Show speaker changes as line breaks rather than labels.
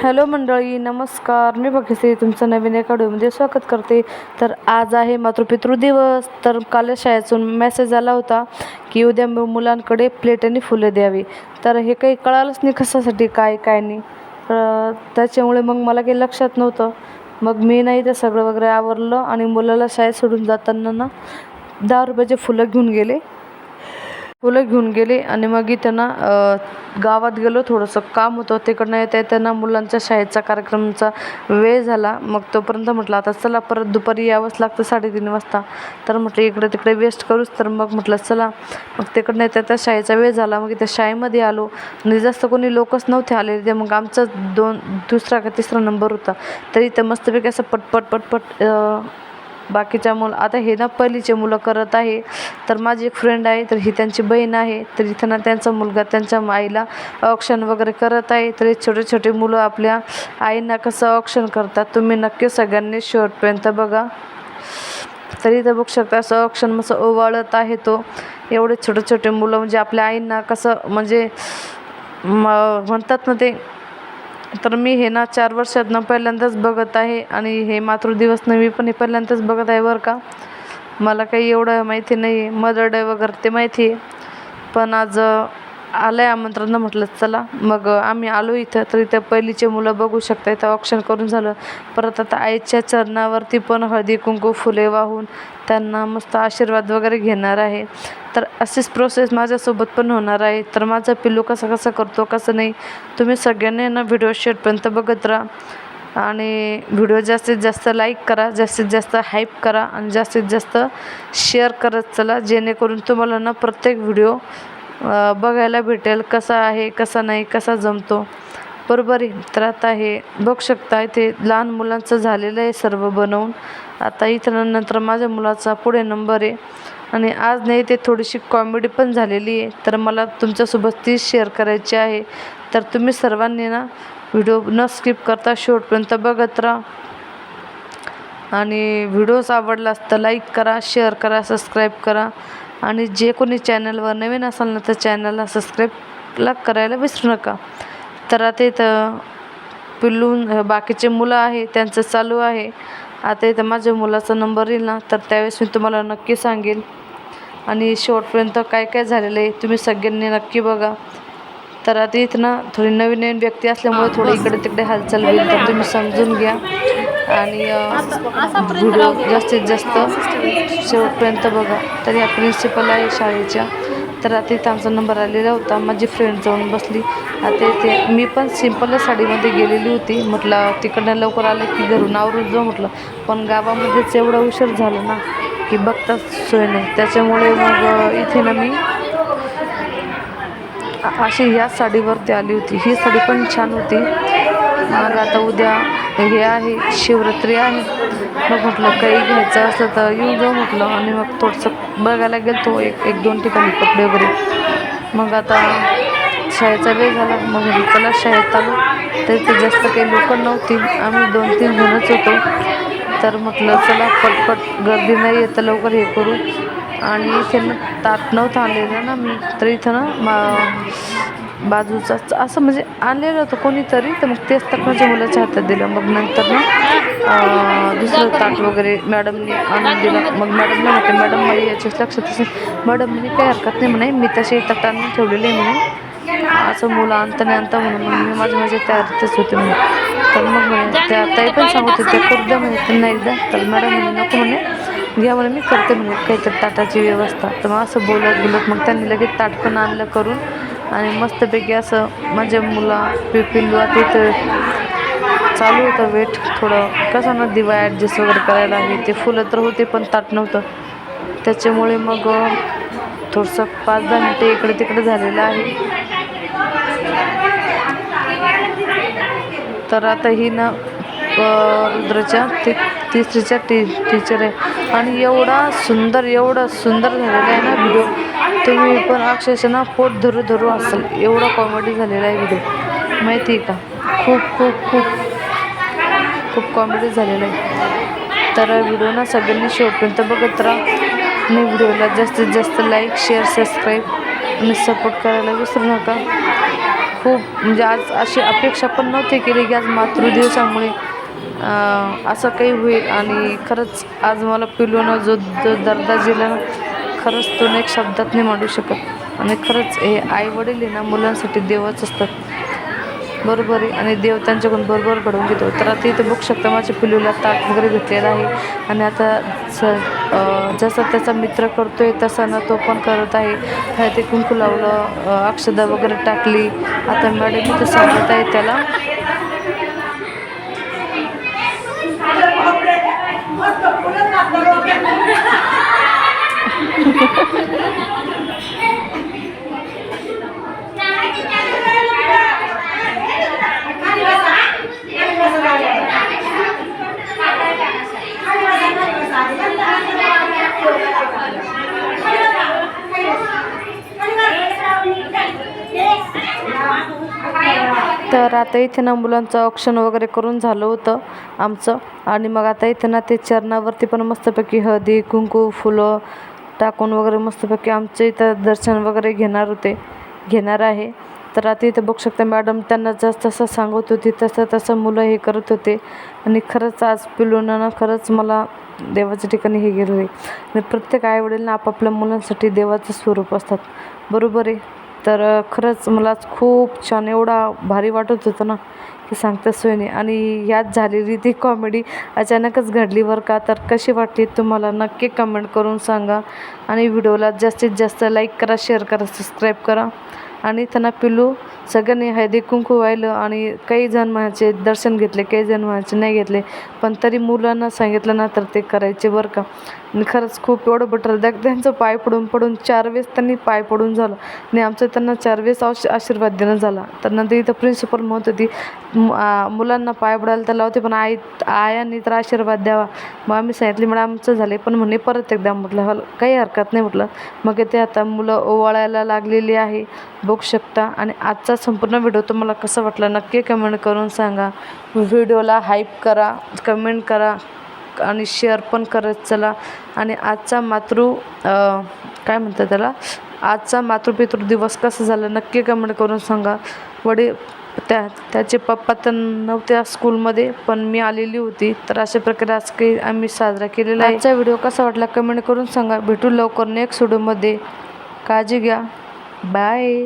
Hello मंडळी, नमस्कार. मी भक्ती तुमचं नवीन एका व्हिडिओमध्ये स्वागत करते. तर आज आहे मातृपितृ दिवस. तर काल शाळेतून मेसेज आला होता की उद्या मुलांकडे प्लेट आणि फुलं द्यावी. तर हे काही कळालंच नाही कशासाठी, काय काय नाही. तर त्याच्यामुळे मग मला काही लक्षात नव्हतं. मग मी नाही ते सगळं वगैरे आवरलं आणि मुलाला शाळेत सोडून जाताना ना 10 रुपयाचे फुलं घेऊन गेले आणि मग इथं ना गावात गेलो. थोडंसं काम होतं, तिकडनं येताना मुलांच्या शाळेचा कार्यक्रमाचा वेळ झाला. मग तोपर्यंत म्हटलं आता चला परत दुपारी यावंच लागतं 3:30 वाजता. तर म्हटलं इकडे तिकडे वेस्ट करूच, तर मग म्हटलं चला. मग तिकडनं येता शाळेचा वेळ झाला. मग इथं शाळेमध्ये आलो आणि जास्त कोणी लोकच नव्हते आलेले. ते मग आमचा दुसरा का तिसरा नंबर होता. तरी इथं मस्तपैकी असं पटपट बाकीच्या मुलं, आता हे ना पहिलीचे मुलं करत आहे. तर माझी एक फ्रेंड आहे, तर ही त्यांची बहीण आहे. तर इथं ना त्यांचा मुलगा त्यांच्या आईला ऑक्शन वगैरे करत आहे. तर छोटे छोटे मुलं आपल्या आईंना कसं ऑक्शन करतात, तुम्ही नक्की सगळ्यांनी शेवटपर्यंत बघा. तरी इथं बघू शकता असं ऑक्शन मस्त ओवाळत आहे तो. एवढे छोटे छोटे मुलं म्हणजे आपल्या आईंना कसं म्हणजे म्हणतात ना ते. तर मी हे ना 4 वर्षातनं पहिल्यांदाच बघत आहे आणि हे मातृदिवसनं मी पण हे पहिल्यांदाच बघत आहे बरं का. मला काही एवढं माहिती नाही आहे, मदर डे वगैरे ते माहिती आहे, पण आज आलं आहे आमंत्रण. म्हटलं चला. मग आम्ही आलो इथं. तर इथं पहिलीचे मुलं बघू शकता. इथं ऑक्शन करून झालं. परत आता आईच्या चरणावरती पण हळदी कुंकू फुले वाहून त्यांना मस्त आशीर्वाद वगैरे घेणार आहे. तर अशीच प्रोसेस माझ्यासोबत पण होणार आहे. तर माझा पिल्लू कसं करतो कसं नाही, तुम्ही सगळ्यांनी ना व्हिडिओ शेवटपर्यंत बघत राहा आणि व्हिडिओ जास्तीत जास्त लाईक करा, जास्तीत जास्त हाईप करा आणि जास्तीत जास्त शेअर करत चला, जेणेकरून तुम्हाला ना प्रत्येक व्हिडिओ बघायला भेटेल कसा आहे कसा नाही, कसा जमतो, बरोबर आहे. तर आता हे बघू शकता इथे लहान मुलांचं झालेलं आहे सर्व बनवून. आता इथं नंतर माझ्या मुलाचा पुढे नंबर आहे आणि आज नाही ते थोडीशी कॉमेडी पण झालेली आहे. तर मला तुमच्यासोबत ती शेअर करायची आहे. तर तुम्ही सर्वांनी ना व्हिडिओ न स्किप करता शेवटपर्यंत बघत राहा आणि व्हिडिओज आवडलास तर लाईक करा, शेअर करा, सबस्क्राईब करा आणि जे कोणी चॅनलवर नवीन असाल ना तर चॅनलला सबस्क्राईबला करायला विसरू नका. तर आता इथं बाकीचे मुलं आहे त्यांचं चालू आहे. आता इथं माझ्या मुलाचा नंबर येईल ना तर त्यावेळेस मी तुम्हाला नक्की सांगेल आणि शेवटपर्यंत काय काय झालेलं आहे तुम्ही सगळ्यांनी नक्की बघा. तर आता इथं ना थोडी नवीन व्यक्ती असल्यामुळे थोडी इकडे तिकडे हालचाल होईल, तर तुम्ही समजून घ्या आणि व्हिडिओ जास्तीत जास्त शेवटपर्यंत बघा. तर या प्रिन्सिपल आहे शाळेच्या. तर आता इथं आमचा नंबर आलेला होता. माझी फ्रेंड जाऊन बसली. आता इथे मी पण सिम्पल साडीमध्ये गेलेली होती. म्हटलं तिकडनं लवकर आलं की घरून आवरून जाऊ म्हटलं, पण गावामध्येच एवढा उशीर झाला ना की बघताच सोय नाही. त्याच्यामुळे मग इथे ना मी अशी ह्याच साडीवरती आली होती. ही साडी पण छान होती. मग आता उद्या हे आहे शिवरात्री आहे. मग म्हटलं काही घ्यायचं असलं तर येऊन जाऊ म्हटलं आणि मग थोडंसं बघायला गेलो एक दोन ठिकाणी कपडे वगैरे. मग आता शाळेचा वेळ झाला. मग चला शाळेत आलो. तरी ते जास्त काही लोक नव्हती, आम्ही 2-3 जणच होतो. तर म्हटलं चला पटपट गर्दी नाही येतं लवकर हे करू. आणि इथे ना ताट नव्हतं आणलेलं ना मी, तर इथं ना बाजूचाच असं म्हणजे आणलेलं होतं कोणीतरी. तर मग तेच ताट माझ्या मुलाच्या हातात दिलं. मग नंतर ना दुसरं ताट वगैरे मॅडमने आणून दिलं. मग मॅडमला म्हटलं मॅडम मला याच्याच लक्षात असेल. मॅडम म्हणे काही हरकत नाही म्हणे, मी तसे ताट आणून ठेवलेले आहे म्हणे, असं मुलं आणता म्हणून. मग मी माझ्या तयारीतच होते म्हणे. तर मग म्हणे त्या ताई पण सांगत होते करू द्या म्हणे त्यांना एकदा. तर मॅडम म्हणे नको म्हणे, घ्या म्हणे, मी करते म्हणे काहीतरी ताटाची व्यवस्था. तर मग असं बोलत मग त्यांनी लगेच ताट पण आणलं करून आणि मस्तपैकी असं माझ्या पिल्लू आता इथं चालू होतं वेट. थोडं कसं ना दिवा ॲडजस्ट वगैरे करायला आहे. ते फुलं तर होते पण ताट नव्हतं, त्याच्यामुळे मग थोडंसं 5-10 मिनटं इकडे तिकडे झालेलं आहे. तर आता ही ना रुद्रच्या तिसरीच्या टीचर आहे आणि एवढं सुंदर झालेला आहे ना व्हिडिओ. तुम्ही पण अक्षरशः ना पोट धरू असेल एवढा कॉमेडी झालेला आहे व्हिडिओ, माहिती आहे का. खूप कॉमेडी झालेला आहे. तर व्हिडिओ ना सगळ्यांनी शेवटपर्यंत बघत राहा आणि व्हिडिओला जास्तीत जास्त लाईक शेअर सबस्क्राईब आणि सपोर्ट करायला विसरू नका. खूप म्हणजे आज अशी अपेक्षा पण नव्हती केली की आज मातृदिवसामुळे असं काही होईल. आणि खरंच आज मला पिलूनं जो जो दर्जा दिला ना, खरंच तो एक शब्दात नाही मांडू शकत. आणि खरंच हे आईवडील आहे ना मुलांसाठी देवच असतात, बरोबर आहे. आणि देव त्यांच्याकडून बरोबर घडवून घेतो. तर आता इथे बघू शकता माझ्या पिलूला ताट वगैरे भेटलेलं आहे. आणि आता जसा त्याचा मित्र करतोय तसा ना तो पण करत आहे. ते कुंकू लावलं, अक्षदा वगैरे टाकली. आता मॅडम इथं सांगत आहे त्याला. तर आता इथे ना मुलांचं औक्षण वगैरे करून झालं होतं आमचं. आणि मग आता इथे ना ते चरणावरती पण मस्तपैकी हळदी कुंकू फुलं टाकून वगैरे मस्तपैकी आमचं इथं दर्शन वगैरे घेणार आहे. तर आता इथं बघू शकता मॅडम त्यांना जसं सांगत होती तसं मुलं हे करत होते. आणि खरंच आज पिलूनं ना खरंच मला देवाच्या ठिकाणी हे गेलं आहे. आणि प्रत्येक आईवडीलना आपापल्या मुलांसाठी देवाचं स्वरूप असतात, बरोबर आहे. तर खरंच मला आज खूप छान एवढा भारी वाटत होतं ना की सांगता सोय नाही. आणि यात झालेली ती कॉमेडी अचानकच घडली बरं का. तर कशी वाटली तुम्हाला नक्की कमेंट करून सांगा. आणि व्हिडिओला जास्तीत जास्त लाईक करा, शेअर करा, सबस्क्राईब करा. आणि त्यांना पिलू सगळ्यांनी हळदी कुंकू वाहिलं. आणि काही जण म्हणायचे दर्शन घेतले, काही जण म्हणायचे नाही घेतले, पण तरी मुलांना सांगितलं ना तर ते करायचे बरं का. आणि खरंच खूप एवढं बटर त्यांचं पाय पडून 4 वेळेस त्यांनी पाय पडून झालं. आणि आमचं त्यांना 4 वेळेस आशीर्वाद देणं झाला. तर नंतर इथं प्रिन्सिपल म्हणत होती मुलांना पाय पडायला तर लावते पण आयांनी तर आशीर्वाद द्यावा. मग आम्ही सांगितले मॅडम आमचं झाले पण म्हणे परत एकदा. म्हटलं काही हरकत नाही म्हटलं. मग ते आता मुलं ओवाळायला लागलेली आहे, बघू शकता. आणि आजचा संपूर्ण व्हिडिओ तुम्हाला कसा वाटला नक्की कमेंट करून सांगा. व्हिडिओला हाईप करा, कमेंट करा आणि शेअर पण करत चला. आणि आजचा काय म्हणतात त्याला, आजचा मातृपितृ दिवस कसा झाला नक्की कमेंट करून सांगा. त्याचे पप्पा तर नव्हत्या स्कूलमध्ये पण मी आलेली होती. तर अशा प्रकारे आज काही आम्ही साजरा केलेला आहे. आजचा व्हिडिओ कसा वाटला कमेंट करून सांगा. भेटू लवकर नेक्स्ट व्हिडिओमध्ये. काळजी घ्या, बाय.